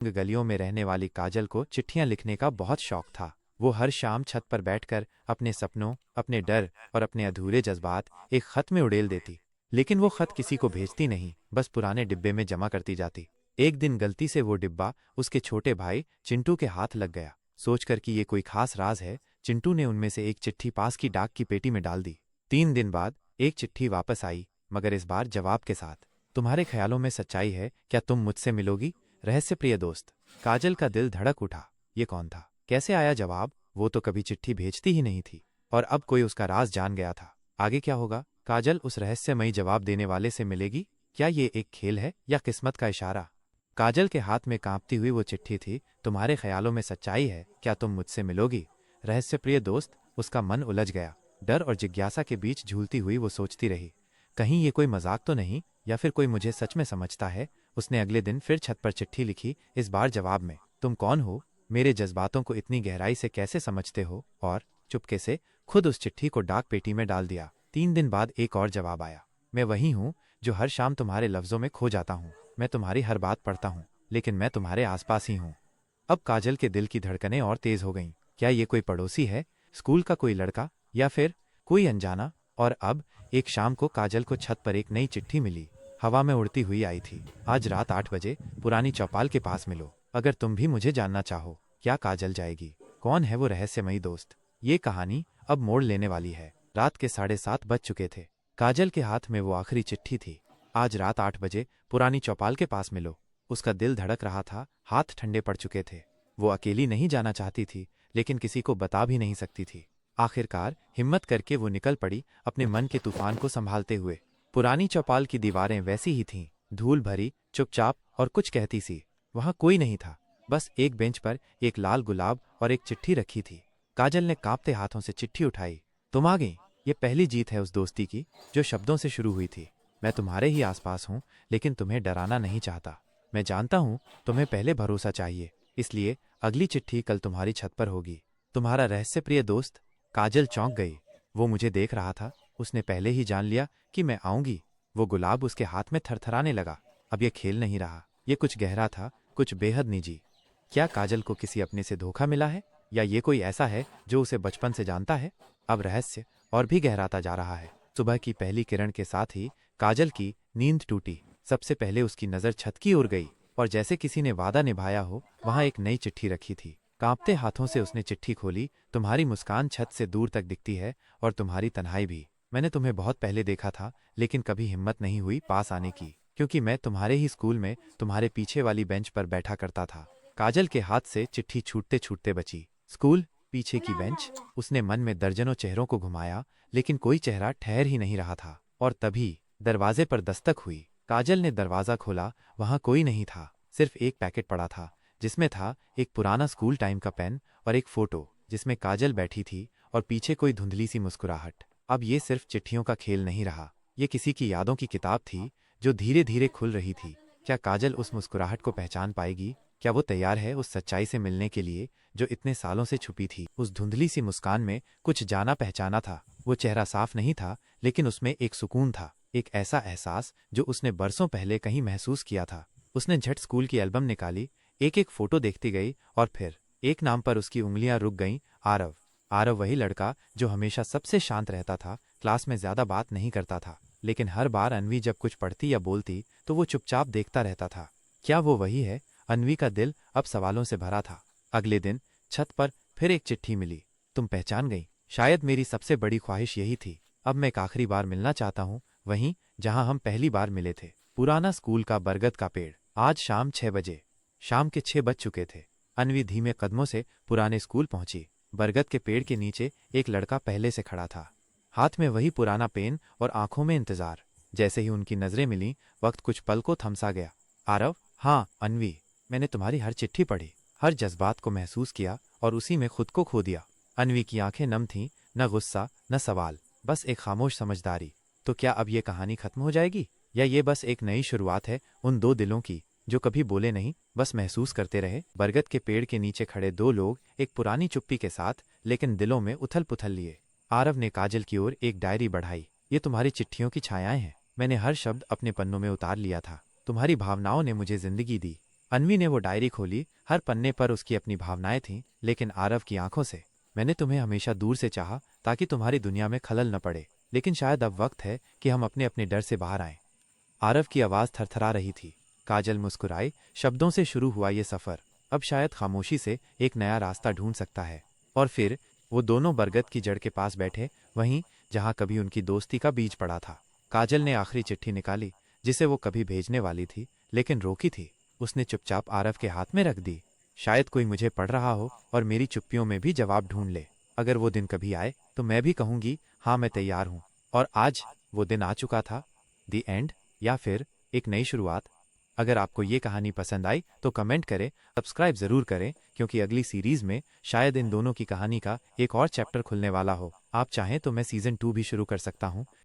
गलियों में रहने वाली काजल को चिट्ठियां लिखने का बहुत शौक था। वो हर शाम छत पर बैठकर अपने सपनों, अपने डर और अपने अधूरे जज्बात एक खत में उड़ेल देती। लेकिन वो खत किसी को भेजती नहीं, बस पुराने डिब्बे में जमा करती जाती। एक दिन गलती से वो डिब्बा उसके छोटे भाई चिंटू के हाथ लग गया। सोचकर कि ये कोई खास राज है, चिंटू ने उनमें से एक चिट्ठी पास की डाक की पेटी में डाल दी। 3 दिन बाद एक चिट्ठी वापस आई, मगर इस बार जवाब के साथ। तुम्हारे ख्यालों में सच्चाई है, क्या तुम मुझसे मिलोगी? रहस्य प्रिय दोस्त। काजल का दिल धड़क उठा। ये कौन था? कैसे आया जवाब? वो तो कभी चिट्ठी भेजती ही नहीं थी, और अब कोई उसका राज जान गया था। आगे क्या होगा? काजल उस रहस्यमयी जवाब देने वाले से मिलेगी? क्या ये एक खेल है या किस्मत का इशारा? काजल के हाथ में कांपती हुई वो चिट्ठी थी। तुम्हारे ख्यालों में सच्चाई है, क्या तुम मुझसे मिलोगी? रहस्य प्रिय दोस्त। उसका मन उलझ गया। डर और जिज्ञासा के बीच झूलती हुई वो सोचती रही, कहीं ये कोई मजाक तो नहीं, या फिर कोई मुझे सच में समझता है। उसने अगले दिन फिर छत पर चिट्ठी लिखी, इस बार जवाब में, तुम कौन हो? मेरे जज्बातों को इतनी गहराई से कैसे समझते हो? और चुपके से खुद उस चिट्ठी को डाक पेटी में डाल दिया। 3 दिन बाद एक और जवाब आया। मैं वही हूँ जो हर शाम तुम्हारे लफ्जों में खो जाता हूँ। मैं तुम्हारी हर बात पढ़ता हूँ, लेकिन मैं तुम्हारे आसपास ही हूँ। अब काजल के दिल की धड़कनें और तेज हो गईं। क्या ये कोई पड़ोसी है, स्कूल का कोई लड़का, या फिर कोई अनजाना? और अब एक शाम को काजल को छत पर एक नई चिट्ठी मिली। हवा में उड़ती हुई आई थी। आज रात 8 बजे पुरानी चौपाल के पास मिलो, अगर तुम भी मुझे जानना चाहो। क्या काजल जाएगी? कौन है वो रहस्यमयी दोस्त? ये कहानी अब मोड़ लेने वाली है। रात के 7:30 बज चुके थे। काजल के हाथ में वो आखिरी चिट्ठी थी। आज रात 8 बजे पुरानी चौपाल के पास मिलो। उसका दिल धड़क रहा था, हाथ ठंडे पड़ चुके थे। वो अकेली नहीं जाना चाहती थी, लेकिन किसी को बता भी नहीं सकती थी। आखिरकार हिम्मत करके वो निकल पड़ी, अपने मन के तूफान को संभालते हुए। पुरानी चौपाल की दीवारें वैसी ही थीं, धूल भरी, चुपचाप और कुछ कहती सी। वहां कोई नहीं था, बस एक बेंच पर एक लाल गुलाब और एक चिट्ठी रखी थी। काजल ने कांपते हाथों से चिट्ठी उठाई। तुम आ गई। ये पहली जीत है उस दोस्ती की जो शब्दों से शुरू हुई थी। मैं तुम्हारे ही आसपास हूं, लेकिन तुम्हें डराना नहीं चाहता। मैं जानता हूं तुम्हें पहले भरोसा चाहिए, इसलिए अगली चिट्ठी कल तुम्हारी छत पर होगी। तुम्हारा रहस्य प्रिय दोस्त। काजल चौंक गई। वो मुझे देख रहा था। उसने पहले ही जान लिया कि मैं आऊंगी। वो गुलाब उसके हाथ में थरथराने लगा। अब ये खेल नहीं रहा, ये कुछ गहरा था, कुछ बेहद निजी। क्या काजल को किसी अपने से धोखा मिला है, या ये कोई ऐसा है जो उसे बचपन से जानता है? अब रहस्य और भी गहराता जा रहा है। सुबह की पहली किरण के साथ ही काजल की नींद टूटी। सबसे पहले उसकी नजर छत की ओर गई, और जैसे किसी ने वादा निभाया हो, वहां एक नई चिट्ठी रखी थी। कांपते हाथों से उसने चिट्ठी खोली। तुम्हारी मुस्कान छत से दूर तक दिखती है, और तुम्हारी तन्हाई भी। मैंने तुम्हें बहुत पहले देखा था, लेकिन कभी हिम्मत नहीं हुई पास आने की, क्योंकि मैं तुम्हारे ही स्कूल में तुम्हारे पीछे वाली बेंच पर बैठा करता था। काजल के हाथ से चिट्ठी छूटते छूटते बची। स्कूल, पीछे की बेंच। उसने मन में दर्जनों चेहरों को घुमाया, लेकिन कोई चेहरा ठहर ही नहीं रहा था। और तभी दरवाजे पर दस्तक हुई। काजल ने दरवाजा खोला। वहां कोई नहीं था, सिर्फ एक पैकेट पड़ा था, जिसमें था एक पुराना स्कूल टाइम का पेन और एक फोटो जिसमें काजल बैठी थी, और पीछे कोई धुंधली सी मुस्कुराहट। अब ये सिर्फ चिट्ठियों का खेल नहीं रहा, ये किसी की यादों की किताब थी जो धीरे धीरे खुल रही थी। क्या काजल उस मुस्कुराहट को पहचान पाएगी? क्या वो तैयार है उस सच्चाई से मिलने के लिए जो इतने सालों से छुपी थी? उस धुंधली सी मुस्कान में कुछ जाना पहचाना था। वो चेहरा साफ नहीं था, लेकिन उसमें एक सुकून था, एक ऐसा एहसास जो उसने बरसों पहले कहीं महसूस किया था। उसने झट स्कूल की एल्बम निकाली, एक एक फोटो देखती गई, और फिर एक नाम पर उसकी उंगलियां रुक गईं। आरव। आरव, वही लड़का जो हमेशा सबसे शांत रहता था, क्लास में ज्यादा बात नहीं करता था, लेकिन हर बार अन्वी जब कुछ पढ़ती या बोलती तो वो चुपचाप देखता रहता था। क्या वो वही है? अन्वी का दिल अब सवालों से भरा था। अगले दिन छत पर फिर एक चिट्ठी मिली। तुम पहचान गई। शायद मेरी सबसे बड़ी ख्वाहिश यही थी। अब मैं एक आखिरी बार मिलना चाहता हूँ, वहीं जहां हम पहली बार मिले थे। पुराना स्कूल का बरगद का पेड़। आज शाम 6 बजे। शाम के 6 बज चुके थे। अन्वी धीमे कदमों से पुराने स्कूल पहुंची। बरगद के पेड़ के नीचे एक लड़का पहले से खड़ा था, हाथ में वही पुराना पेन और आंखों में इंतजार। जैसे ही उनकी नजरें मिली, वक्त कुछ पल को थमसा गया। आरव। हाँ अन्वी, मैंने तुम्हारी हर चिट्ठी पढ़ी, हर जज्बात को महसूस किया, और उसी में खुद को खो दिया। अन्वी की आंखें नम थीं, न गुस्सा न सवाल, बस एक खामोश समझदारी। तो क्या अब ये कहानी खत्म हो जाएगी, या ये बस एक नई शुरुआत है उन दो दिलों की जो कभी बोले नहीं, बस महसूस करते रहे? बरगद के पेड़ के नीचे खड़े दो लोग, एक पुरानी चुप्पी के साथ, लेकिन दिलों में उथल पुथल लिए। आरव ने काजल की ओर एक डायरी बढ़ाई। ये तुम्हारी चिट्ठियों की छायाएं हैं। मैंने हर शब्द अपने पन्नों में उतार लिया था। तुम्हारी भावनाओं ने मुझे जिंदगी दी। अन्वी ने वो डायरी खोली। हर पन्ने पर उसकी अपनी भावनाएं थीं, लेकिन आरव की आंखों से। मैंने तुम्हें हमेशा दूर से चाहा ताकि तुम्हारी दुनिया में खलल न पड़े, लेकिन शायद अब वक्त है कि हम अपने अपने डर से बाहर आएं। आरव की आवाज़ थरथरा रही थी। काजल मुस्कुराई। शब्दों से शुरू हुआ ये सफ़र अब शायद खामोशी से एक नया रास्ता ढूंढ सकता है। और फिर वो दोनों बरगद की जड़ के पास बैठे, वहीं जहां कभी उनकी दोस्ती का बीज पड़ा था। काजल ने आखिरी चिट्ठी निकाली, जिसे वो कभी भेजने वाली थी, लेकिन रोकी थी। उसने चुपचाप आरव के हाथ में रख दी। शायद कोई मुझे पढ़ रहा हो और मेरी चुप्पियों में भी जवाब ढूंढ ले। अगर वो दिन कभी आए तो मैं भी कहूंगी, हाँ मैं तैयार हूँ। और आज वो दिन आ चुका था। दी एंड, या फिर एक नई शुरुआत। अगर आपको ये कहानी पसंद आई तो कमेंट करें, सब्सक्राइब ज़रूर करें, क्योंकि अगली सीरीज़ में शायद इन दोनों की कहानी का एक और चैप्टर खुलने वाला हो। आप चाहें तो मैं सीज़न 2 भी शुरू कर सकता हूँ।